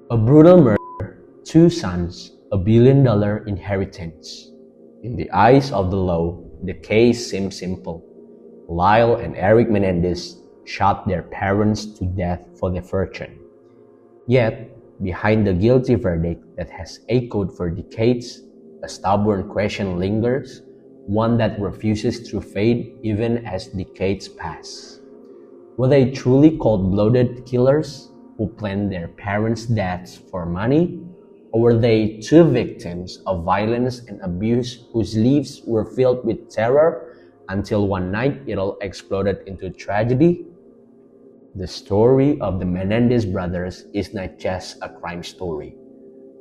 A brutal murder, two sons, $1 billion inheritance. In the eyes of the law, the case seemed simple. Lyle and Eric Menendez shot their parents to death for their fortune. Yet, behind the guilty verdict that has echoed for decades, a stubborn question lingers, one that refuses to fade even as decades pass. Were they truly cold-blooded killers who planned their parents' deaths for money? Or were they two victims of violence and abuse whose lives were filled with terror until one night it all exploded into tragedy? The story of the Menendez brothers is not just a crime story.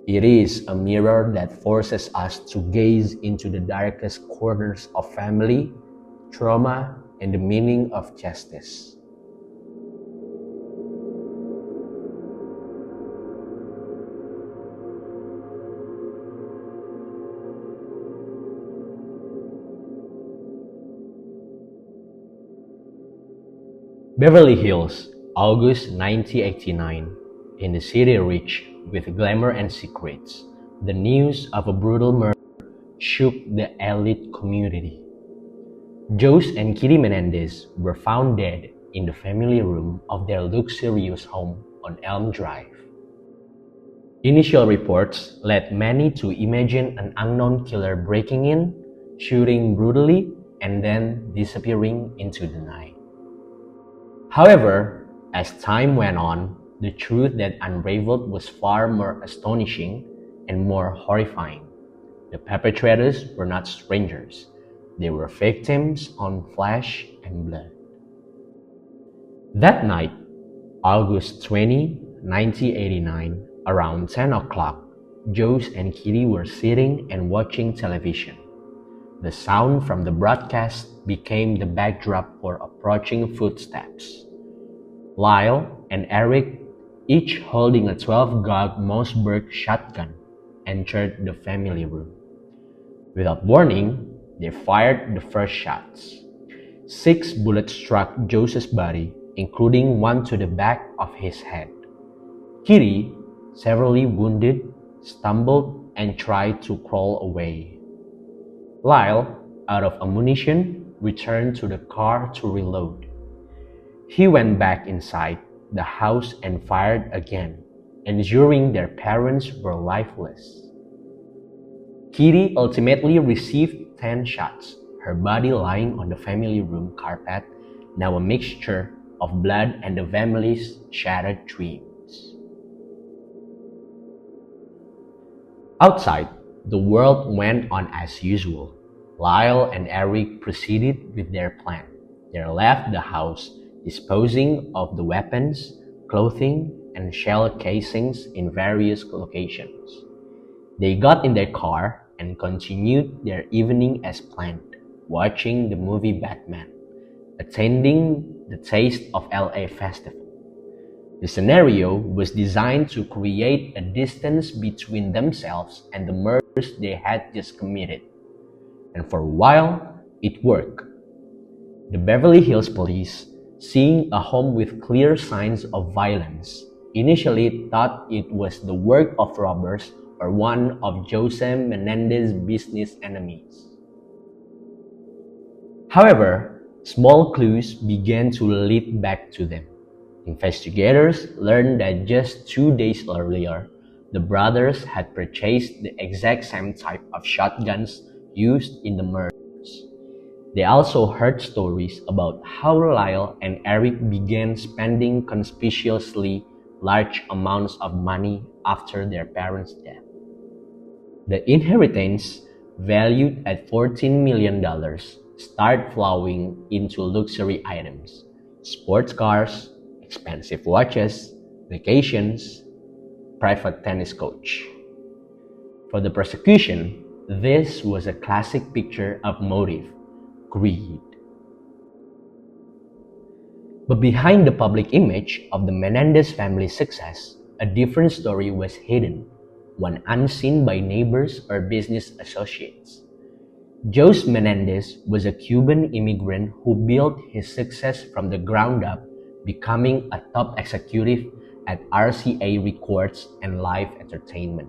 It is a mirror that forces us to gaze into the darkest corners of family, trauma, and the meaning of justice. Beverly Hills, August 1989. In the city rich with glamour and secrets, the news of a brutal murder shook the elite community. Jose and Kitty Menendez were found dead in the family room of their luxurious home on Elm Drive. Initial reports led many to imagine an unknown killer breaking in, shooting brutally, and then disappearing into the night. However, as time went on, the truth that unraveled was far more astonishing and more horrifying. The perpetrators were not strangers. They were victims on flesh and blood. That night, August 20, 1989, around 10 o'clock, Jose and Kitty were sitting and watching television. The sound from the broadcast became the backdrop for approaching footsteps. Lyle and Eric, each holding a 12-gauge Mossberg shotgun, entered the family room. Without warning, they fired the first shots. 6 bullets struck Jose's body, including one to the back of his head. Kitty, severely wounded, stumbled and tried to crawl away. Lyle, out of ammunition, returned to the car to reload. He went back inside the house and fired again, ensuring their parents were lifeless. Kitty ultimately received 10 shots, her body lying on the family room carpet, now a mixture of blood and the family's shattered dreams. Outside, the world went on as usual. Lyle and Eric proceeded with their plan. They left the house, disposing of the weapons, clothing, and shell casings in various locations. They got in their car and continued their evening as planned, watching the movie Batman, attending the Taste of LA Festival. The scenario was designed to create a distance between themselves and the murders they had just committed. And for a while, it worked. The Beverly Hills Police, seeing a home with clear signs of violence, initially thought it was the work of robbers or one of Jose Menendez's business enemies. However, small clues began to lead back to them. Investigators learned that just 2 days earlier, the brothers had purchased the exact same type of shotguns used in the murders. They also heard stories about how Lyle and Eric began spending conspicuously large amounts of money after their parents' death. The inheritance, valued at $14 million, started flowing into luxury items, sports cars, expensive watches, vacations, private tennis coach. For the prosecution, this was a classic picture of motive: greed. But behind the public image of the Menendez family's success, a different story was hidden, one unseen by neighbors or business associates. Jose Menendez was a Cuban immigrant who built his success from the ground up, becoming a top executive at RCA Records and Live Entertainment.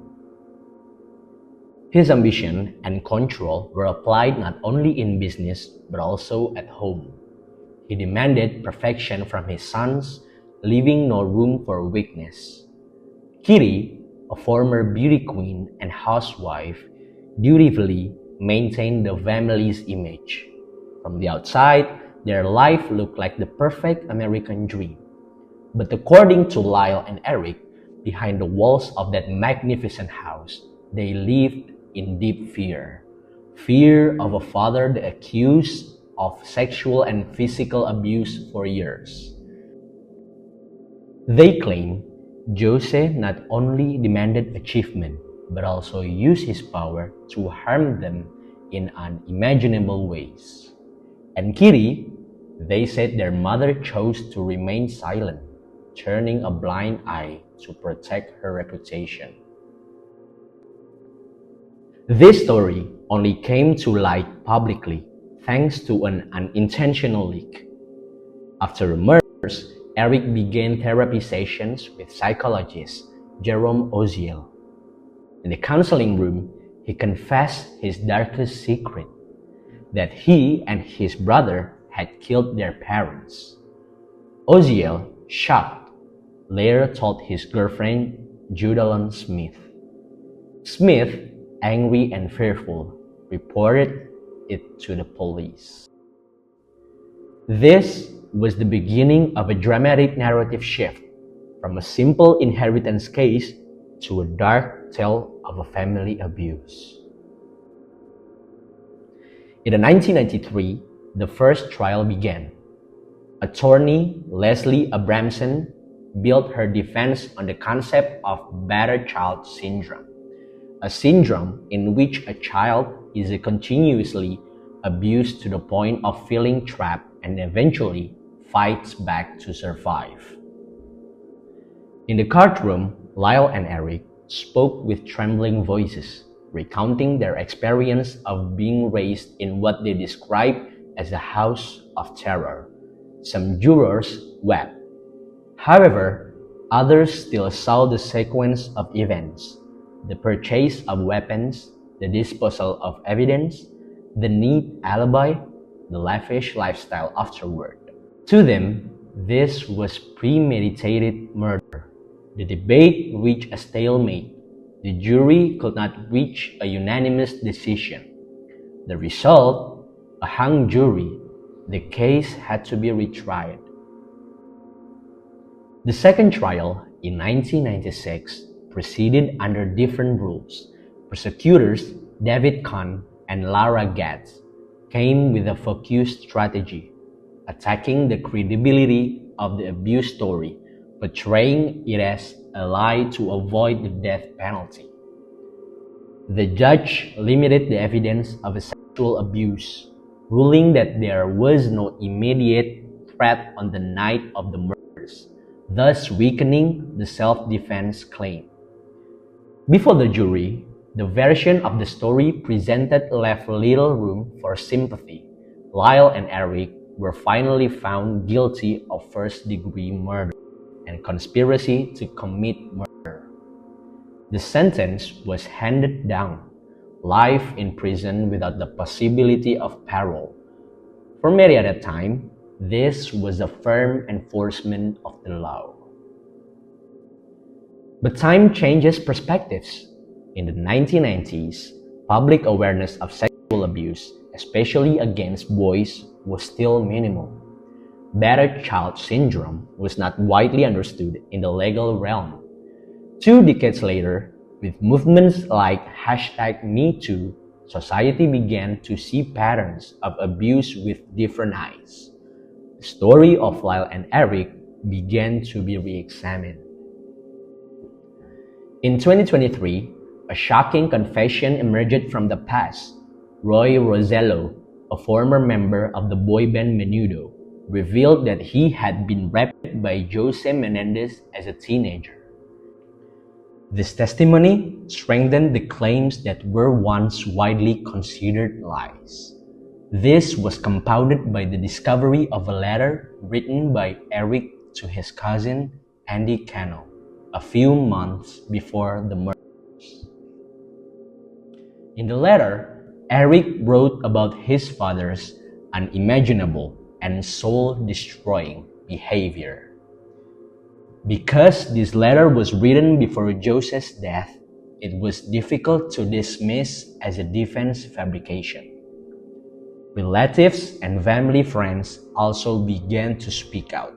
His ambition and control were applied not only in business but also at home. He demanded perfection from his sons, leaving no room for weakness. Kitty, a former beauty queen and housewife, dutifully maintained the family's image. From the outside, their life looked like the perfect American dream. But according to Lyle and Eric, behind the walls of that magnificent house, they lived in deep fear. Fear of a father they accused of sexual and physical abuse for years. They claim Jose not only demanded achievement, but also used his power to harm them in unimaginable ways. And Kitty, they said their mother chose to remain silent, turning a blind eye to protect her reputation. This story only came to light publicly thanks to an unintentional leak. After rumors, Eric began therapy sessions with psychologist Jerome Oziel. In the counseling room, he confessed his darkest secret, that he and his brother had killed their parents. Oziel, shocked, later told his girlfriend Judalyn Smith. Smith, angry and fearful, reported it to the police. This was the beginning of a dramatic narrative shift from a simple inheritance case to a dark tale of a family abuse. In 1993, the first trial began. Attorney Leslie Abramson built her defense on the concept of battered child syndrome, a syndrome in which a child is continuously abused to the point of feeling trapped and eventually fights back to survive. In the courtroom, Lyle and Eric spoke with trembling voices, recounting their experience of being raised in what they described as a house of terror. Some jurors wept. However, others still saw the sequence of events: the purchase of weapons, the disposal of evidence, the neat alibi, the lavish lifestyle afterward. To them, this was premeditated murder. The debate reached a stalemate. The jury could not reach a unanimous decision. The result, a hung jury. The case had to be retried. The second trial, in 1996, proceeded under different rules. Prosecutors David Kahn and Lara Gatz came with a focused strategy, attacking the credibility of the abuse story, portraying it as a lie to avoid the death penalty. The judge limited the evidence of a sexual abuse, ruling that there was no immediate threat on the night of the murders, thus weakening the self-defense claim. Before the jury, the version of the story presented left little room for sympathy. Lyle and Eric were finally found guilty of first-degree murder and conspiracy to commit murder. The sentence was handed down: life in prison without the possibility of parole. For many at that time, this was a firm enforcement of the law. But time changes perspectives. In the 1990s, public awareness of sexual abuse, especially against boys, was still minimal. Battered child syndrome was not widely understood in the legal realm. 2 decades later, with movements like #MeToo, society began to see patterns of abuse with different eyes. The story of Lyle and Eric began to be re-examined. In 2023, a shocking confession emerged from the past. Roy Rosello, a former member of the boy band Menudo, revealed that he had been raped by Jose Menendez as a teenager. This testimony strengthened the claims that were once widely considered lies. This was compounded by the discovery of a letter written by Eric to his cousin, Andy Cano. a few months before the murder. In the letter, Eric wrote about his father's unimaginable and soul-destroying behavior. Because this letter was written before Joseph's death, it was difficult to dismiss as a defense fabrication. Relatives and family friends also began to speak out,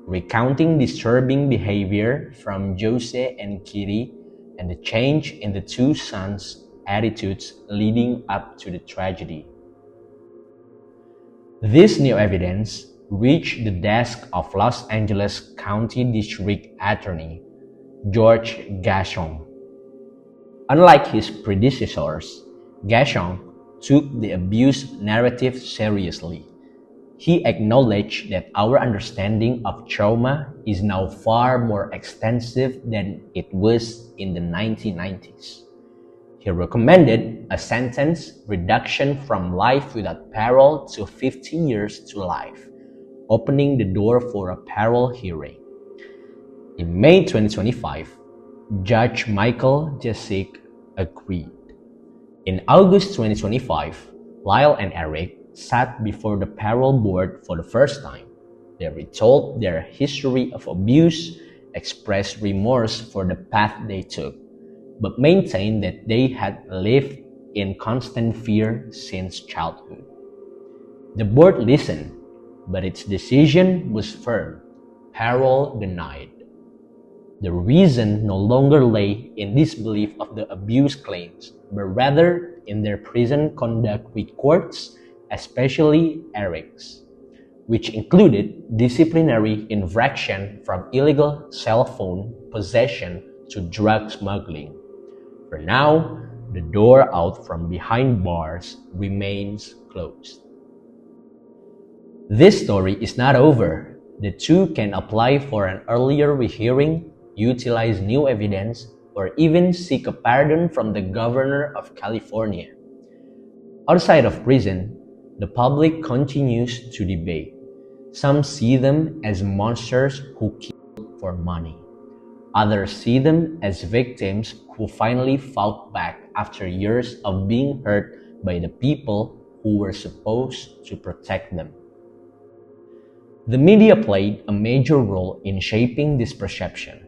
recounting disturbing behavior from Jose and Kitty and the change in the two sons' attitudes leading up to the tragedy. This new evidence reached the desk of Los Angeles County District Attorney George Gashon. Unlike his predecessors, Gashon took the abuse narrative seriously. He acknowledged that our understanding of trauma is now far more extensive than it was in the 1990s. He recommended a sentence reduction from life without parole to 50 years to life, opening the door for a parole hearing. In May 2025, Judge Michael Jacek agreed. In August 2025, Lyle and Eric sat before the parole board for the first time. They retold their history of abuse, expressed remorse for the path they took, but maintained that they had lived in constant fear since childhood. The board listened, but its decision was firm: parole denied. The reason no longer lay in disbelief of the abuse claims, but rather in their prison conduct with courts, especially Eric's, which included disciplinary infraction from illegal cell phone possession to drug smuggling. For now, the door out from behind bars remains closed. This story is not over. The two can apply for an earlier rehearing, utilize new evidence, or even seek a pardon from the governor of California. Outside of prison, the public continues to debate. Some see them as monsters who kill for money. Others see them as victims who finally fought back after years of being hurt by the people who were supposed to protect them. The media played a major role in shaping this perception.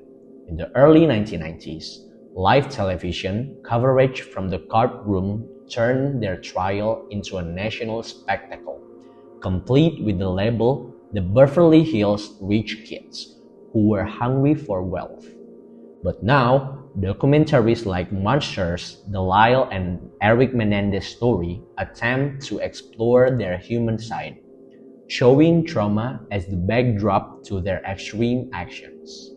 In the early 1990s, live television coverage from the courtroom turned their trial into a national spectacle, complete with the label "The Beverly Hills Rich Kids," who were hungry for wealth. But now, documentaries like Monsters, the Lyle and Eric Menendez story attempt to explore their human side, showing trauma as the backdrop to their extreme actions.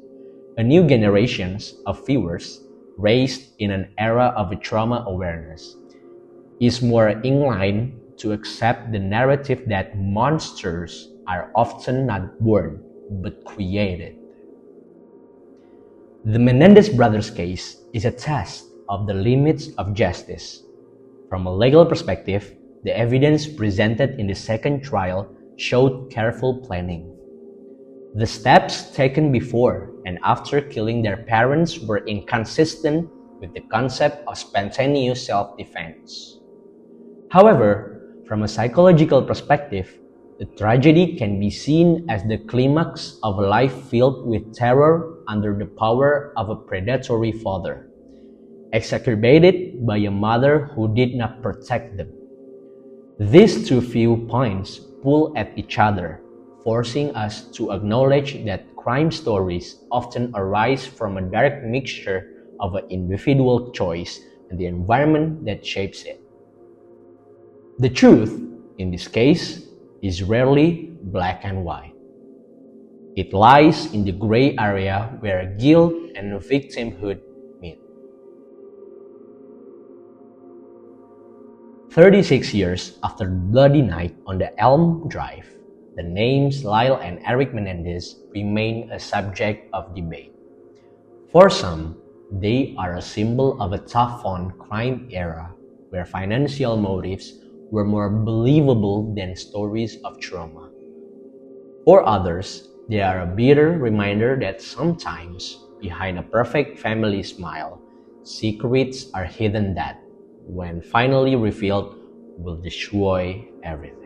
A new generation of viewers, raised in an era of trauma awareness, is more inclined to accept the narrative that monsters are often not born, but created. The Menendez Brothers case is a test of the limits of justice. From a legal perspective, the evidence presented in the second trial showed careful planning. The steps taken before and after killing their parents were inconsistent with the concept of spontaneous self-defense. However, from a psychological perspective, the tragedy can be seen as the climax of a life filled with terror under the power of a predatory father, exacerbated by a mother who did not protect them. These two viewpoints pull at each other, forcing us to acknowledge that crime stories often arise from a dark mixture of an individual choice and the environment that shapes it. The truth, in this case, is rarely black and white. It lies in the gray area where guilt and victimhood meet. 36 years after the bloody night on the Elm Drive, the names Lyle and Eric Menendez remain a subject of debate. For some, they are a symbol of a tough-on crime era where financial motives were more believable than stories of trauma. For others, they are a bitter reminder that sometimes behind a perfect family smile, secrets are hidden that, when finally revealed, will destroy everything.